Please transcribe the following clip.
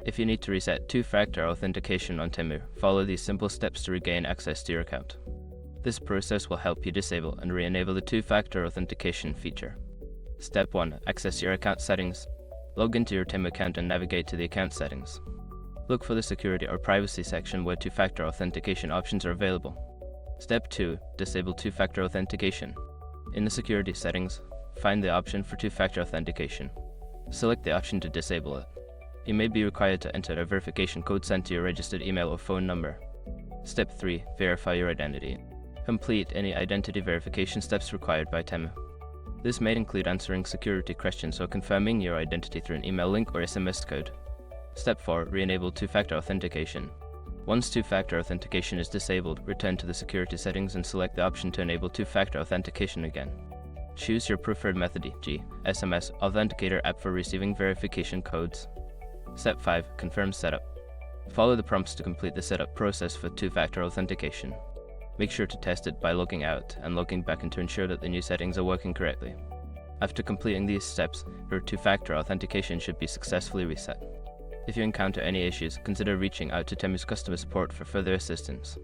If you need to reset two-factor authentication on Temu, follow these simple steps to regain access to your account. This process will help you disable and re-enable the two-factor authentication feature. Step 1. Access your account settings. Log into your Temu account and navigate to the account settings. Look for the security or privacy section where two-factor authentication options are available. Step 2. Disable two-factor authentication. In the security settings, find the option for two-factor authentication. Select the option to disable it. You may be required to enter a verification code sent to your registered email or phone number. Step 3. Verify your identity. Complete any identity verification steps required by Temu. This may include answering security questions or confirming your identity through an email link or SMS code. Step 4. Re-enable two-factor authentication. Once two-factor authentication is disabled, return to the security settings and select the option to enable two-factor authentication again. Choose your preferred method, e.g., SMS Authenticator app for receiving verification codes. Step 5. Confirm setup. Follow the prompts to complete the setup process for two-factor authentication. Make sure to test it by logging out and logging back in to ensure that the new settings are working correctly. After completing these steps, your two-factor authentication should be successfully reset. If you encounter any issues, consider reaching out to Temu's customer support for further assistance.